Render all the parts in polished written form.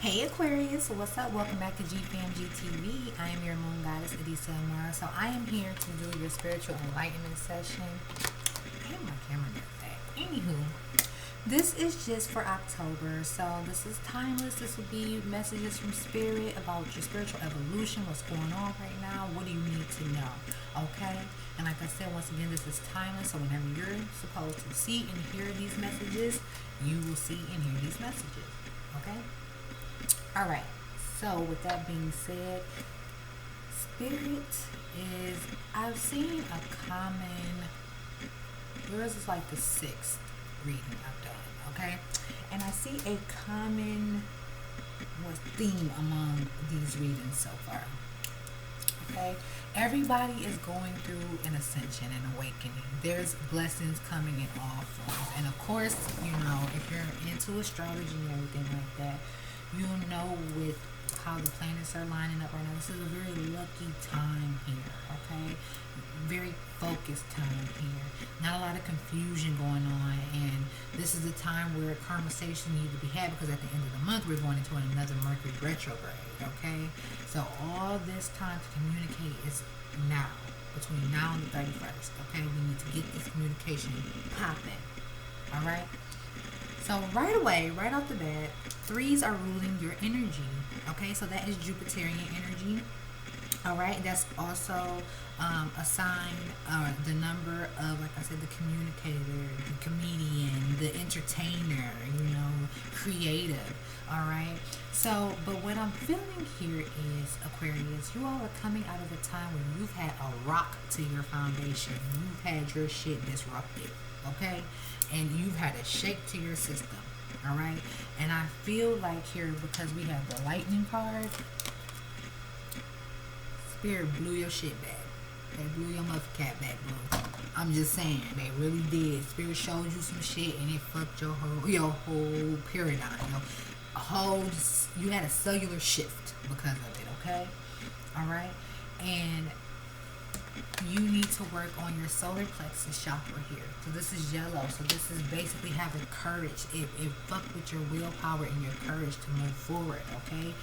Hey Aquarius, what's up? Welcome back to gfamgtv. I am your moon goddess, Adisa Amara. So I am here to do your spiritual enlightenment session. And my camera does that. Anywho, this is just for October. So this is timeless. This will be messages from spirit about your spiritual evolution, what's going on right now, what do you need to know, okay? And like I said, once again, this is timeless. So whenever you're supposed to see and hear these messages, you will see and hear these messages, okay? All right, so with that being said, spirit is, I've seen a common, yours is like the sixth reading I've done, okay? And I see a common theme among these readings so far, okay? Everybody is going through an ascension and awakening. There's blessings coming in all forms. And of course, you know, if you're into astrology and everything like that, you'll know with how the planets are lining up right now. This is a very lucky time here, okay? Very focused time here. Not a lot of confusion going on, and this is a time where conversation needs to be had because at the end of the month we're going into another Mercury retrograde, okay? So all this time to communicate is now, between now and the 31st, okay? We need to get this communication popping, all right? So right away, right off the bat, threes are ruling your energy. Okay, so that is Jupiterian energy. All right, that's also a sign, the number of, like I said, the communicator, the comedian, the entertainer, you know, creative. All right. So, but what I'm feeling here is, Aquarius, you all are coming out of a time where you've had a rock to your foundation. You've had your shit disrupted. Okay, and you've had a shake to your system. All right, and I feel like here, because we have the lightning card, spirit blew your shit back. They blew your motherfucker back, bro. I'm just saying, they really did. Spirit showed you some shit and it fucked your whole paradigm. You had a cellular shift because of it. Okay, all right, and you need to work on your solar plexus chakra here. So this is yellow. So this is basically having courage. It fucked with your willpower and your courage to move forward, okay?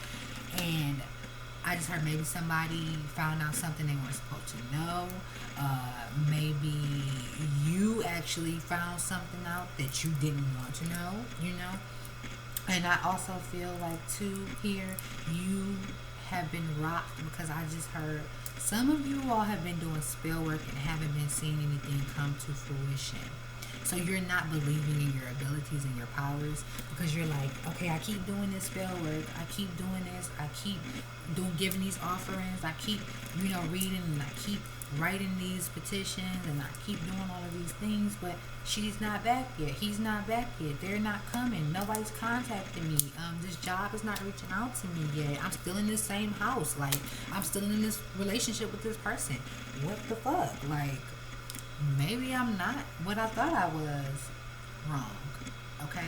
And I just heard maybe somebody found out something they weren't supposed to know. Maybe you actually found something out that you didn't want to know, you know? And I also feel like, too, here, you have been rocked because I just heard some of you all have been doing spell work and haven't been seeing anything come to fruition. So you're not believing in your abilities and your powers because you're like, okay, I keep doing this spell work. I keep doing this. I keep giving these offerings. I keep, you know, reading, and I keep writing these petitions, and I keep doing all of these things, but she's not back yet. He's not back yet. They're not coming. Nobody's contacting me. This job is not reaching out to me yet. I'm still in this same house. Like, I'm still in this relationship with this person. What the fuck? Like, maybe I'm not what I thought I was. Wrong. Okay?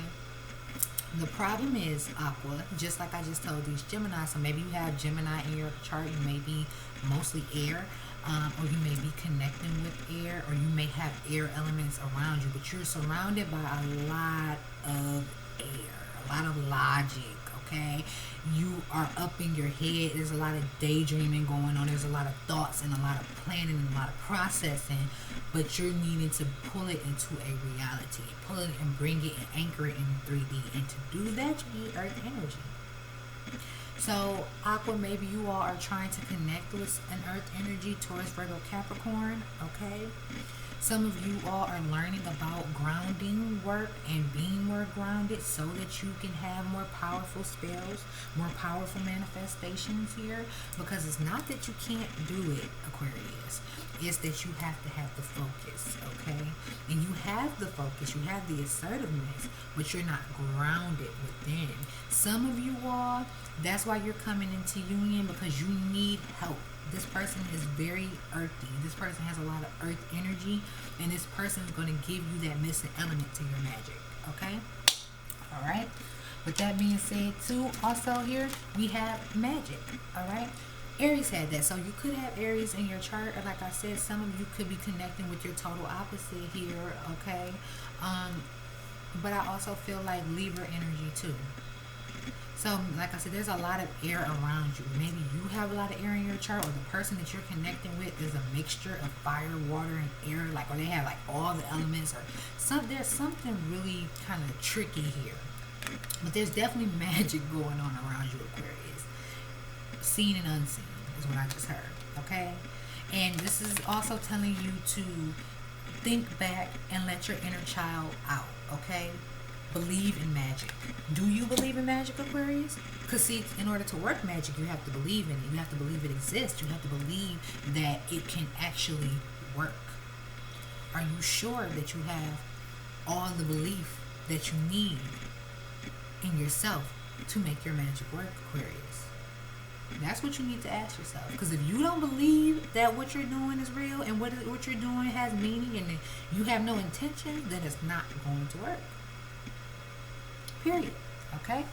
The problem is, Aqua, just like I just told these Gemini, so maybe you have Gemini in your chart, you may be mostly air, or you may be connecting with air, or you may have air elements around you, but you're surrounded by a lot of air, a lot of logic, okay? You are up in your head. There's a lot of daydreaming going on. There's a lot of thoughts and a lot of planning and a lot of processing, but you're needing to pull it into a reality. Pull it and bring it and anchor it in 3D. And to do that, you need earth energy. So, Aqua, maybe you all are trying to connect with an earth energy towards Virgo Capricorn, okay? Some of you all are learning about grounding work and being more grounded so that you can have more powerful spells, more powerful manifestations here. Because it's not that you can't do it, Aquarius. It's that you have to have the focus, okay? And you have the focus, you have the assertiveness, but you're not grounded within. Some of you all, that's why you're coming into union, because you need help. This person is very earthy. This person has a lot of earth energy, and this person is going to give you that missing element to your magic, okay? All right? With that being said, too, also here, we have magic, all right? Aries had that. So you could have Aries in your chart, or like I said, some of you could be connecting with your total opposite here, okay? But I also feel like Libra energy, too. So, like I said, there's a lot of air around you. Maybe you have a lot of air in your chart, or the person that you're connecting with is a mixture of fire, water, and air. Like, or they have like all the elements, or there's something really kind of tricky here. But there's definitely magic going on around you, Aquarius. Seen and unseen is what I just heard. Okay, and this is also telling you to think back and let your inner child out. Okay, believe in magic. Do you believe in magic, Aquarius? Because see, in order to work magic, you have to believe in it. You have to believe it exists. You have to believe that it can actually work. Are you sure that you have all the belief that you need in yourself to make your magic work, Aquarius? That's what you need to ask yourself. Because if you don't believe that what you're doing is real and what you're doing has meaning, and you have no intention, then it's not going to work. Period. Okay?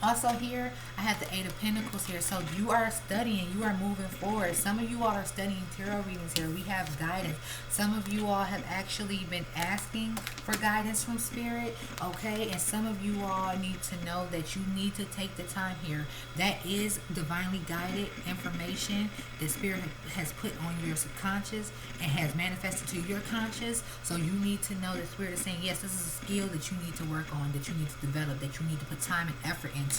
Also here, I have the Eight of Pentacles here. So you are studying, you are moving forward. Some of you all are studying tarot readings here. We have guidance. Some of you all have actually been asking for guidance from Spirit, okay? And some of you all need to know that you need to take the time here. That is divinely guided information that Spirit has put on your subconscious and has manifested to your conscious. So you need to know that Spirit is saying, yes, this is a skill that you need to work on, that you need to develop, that you need to put time and effort into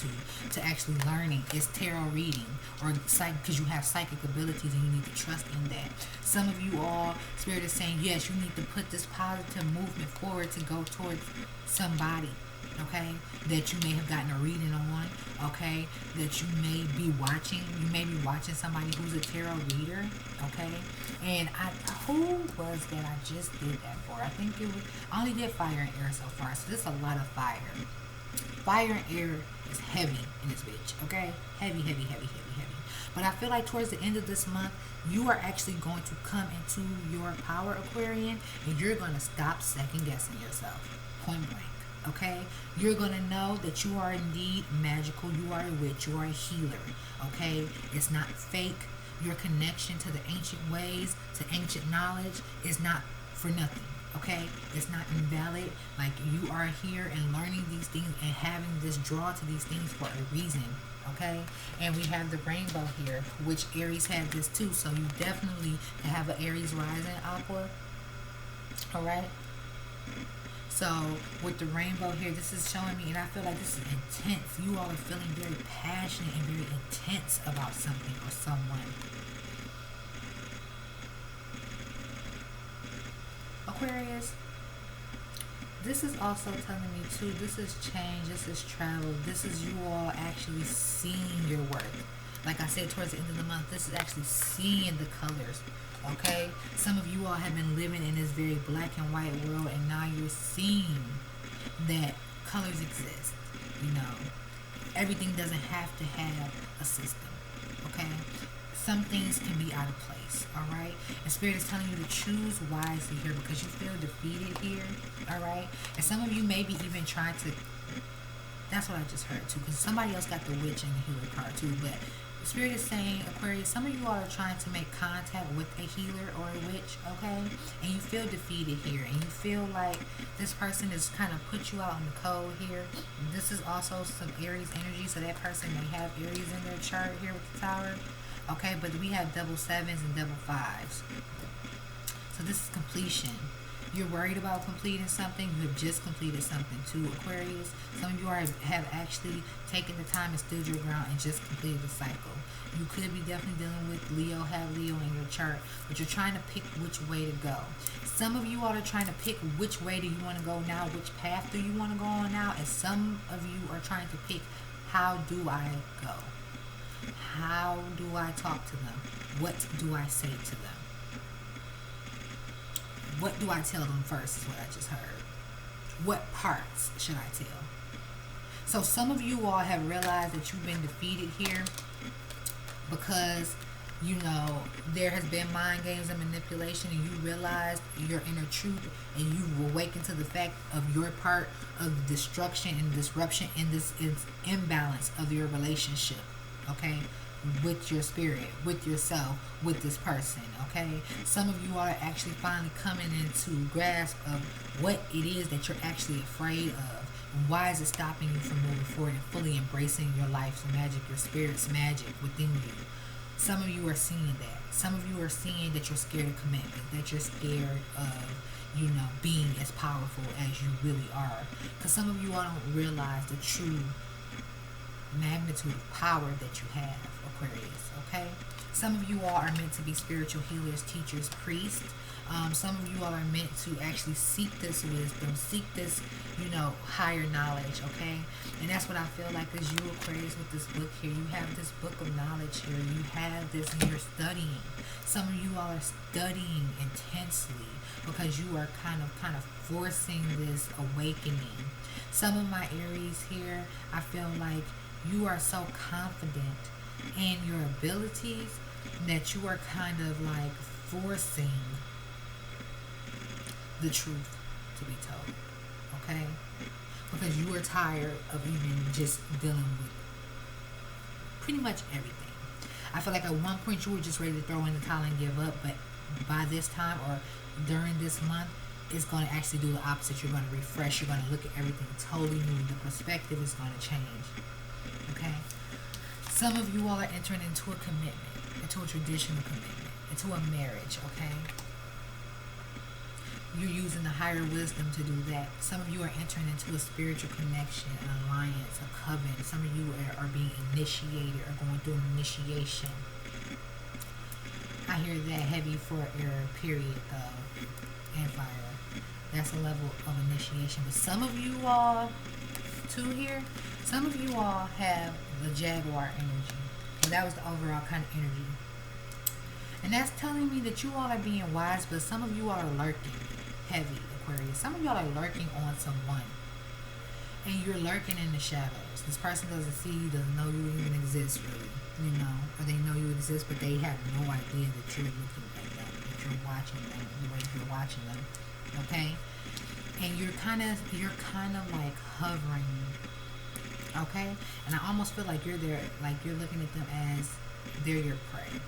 to actually learning. Is tarot reading, or because you have psychic abilities and you need to trust in that. Some of you all, Spirit is saying, yes, you need to put this positive movement forward to go towards somebody, okay, that you may have gotten a reading on, okay, that you may be watching. You may be watching somebody who's a tarot reader, okay. And who was that I just did that for? I think it was, I only did fire and air so far, so this is a lot of fire. Fire and air is heavy in this bitch, okay? Heavy, heavy, heavy, heavy, heavy. But I feel like towards the end of this month, you are actually going to come into your power, Aquarian, and you're going to stop second guessing yourself. Point blank, okay? You're going to know that you are indeed magical. You are a witch. You are a healer, okay? It's not fake. Your connection to the ancient ways, to ancient knowledge is not for nothing. Okay, it's not invalid. Like, you are here and learning these things and having this draw to these things for a reason. Okay, and we have the rainbow here, which Aries had this too. So you definitely have an Aries rising, Aqua. All right. So with the rainbow here, this is showing me, and I feel like this is intense. You all are feeling very passionate and very intense about something or someone. Aquarius, this is also telling me too, this is change, this is travel, this is you all actually seeing your worth. Like I said, towards the end of the month, this is actually seeing the colors, okay? Some of you all have been living in this very black and white world, and now you're seeing that colors exist, you know. Everything doesn't have to have a system, okay? Some things can be out of place, all right? And Spirit is telling you to choose wisely here because you feel defeated here, all right? And some of you may be even trying to, that's what I just heard too, because somebody else got the witch and the healer card too, but Spirit is saying, Aquarius, some of you all are trying to make contact with a healer or a witch, okay? And you feel defeated here, and you feel like this person is kind of put you out on the cold here. This is also some Aries energy, so that person may have Aries in their chart here with the Tower. Okay, but we have double sevens and double fives. So this is completion. You're worried about completing something. You have just completed something too, Aquarius. Some of you have actually taken the time and stood your ground and just completed the cycle. You could be definitely dealing with Leo, have Leo in your chart, but you're trying to pick which way to go. Some of you all are trying to pick which way do you want to go now, which path do you want to go on now, and some of you are trying to pick, how do I go? How do I talk to them? What do I say to them? What do I tell them first is what I just heard. What parts should I tell? So some of you all have realized that you've been defeated here because, you know, there has been mind games and manipulation, and you realized your inner truth, and you awakened to the fact of your part of the destruction and disruption in this imbalance of your relationship, okay, with your spirit, with yourself, with this person, okay? Some of you are actually finally coming into grasp of what it is that you're actually afraid of, Why is it stopping you from moving forward and fully embracing your life's magic, your spirit's magic within you? Some of you are seeing that. Some of you are seeing that you're scared of commitment, that you're scared of, being as powerful as you really are. Because some of you all don't realize the true magnitude of power that you have, Aquarius, okay? Some of you all are meant to be spiritual healers, teachers, priests. Some of you all are meant to actually seek this wisdom, seek this, higher knowledge, okay? And that's what I feel like is you, Aquarius, with this book here. You have this book of knowledge here. You have this and you're studying. Some of you all are studying intensely because you are kind of forcing this awakening. Some of my Aries here, I feel like you are so confident in your abilities that you are kind of like forcing the truth to be told, okay? Because you are tired of even just dealing with pretty much everything. I feel like at one point you were just ready to throw in the towel and give up, but by this time or during this month, it's going to actually do the opposite. You're going to refresh. You're going to look at everything totally new. The perspective is going to change, okay? Some of you all are entering into a commitment, into a traditional commitment, into a marriage, okay? You're using the higher wisdom to do that. Some of you are entering into a spiritual connection, an alliance, a covenant. Some of you are being initiated or going through an initiation. I hear that heavy for air, period, and fire. That's a level of initiation. But some of you all, too, here, some of you all have the Jaguar energy. And that was the overall kind of energy. And that's telling me that you all are being wise, but some of you all are lurking. Heavy, Aquarius. Some of y'all are lurking on someone. And you're lurking in the shadows. This person doesn't see you, doesn't know you even exist, really. Or they know you exist, but they have no idea that you're looking at them, that you're watching them, the way you're watching them. Okay? And you're kind of like hovering. Okay? And I almost feel like you're there, like you're looking at them as they're your prey.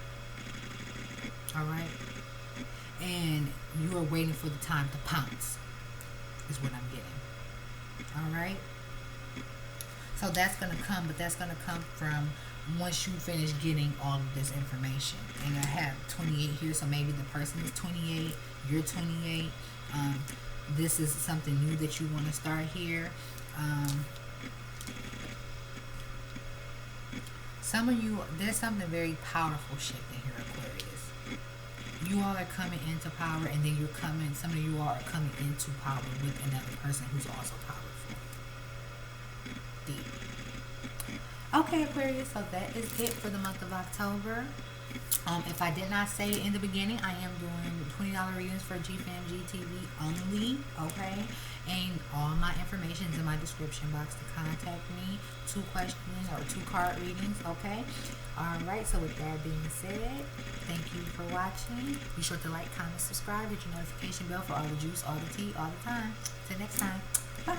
Alright? And you are waiting for the time to pounce, is what I'm getting. Alright? So that's going to come, but that's going to come from once you finish getting all of this information. And I have 28 here, so maybe the person is 28, you're 28. This is something new that you want to start here. Some of you, there's something very powerful shifting here, Aquarius. You all are coming into power, and then some of you all are coming into power with another person who's also powerful. Deep. Okay, Aquarius, so that is it for the month of October. If I did not say it in the beginning, I am doing $20 readings for gfamgtv only, okay? And all my information is in my description box to contact me. 2 questions or 2 card readings, okay? Alright, so with that being said, thank you for watching. Be sure to like, comment, subscribe, hit your notification bell for all the juice, all the tea, all the time. Till next time, bye.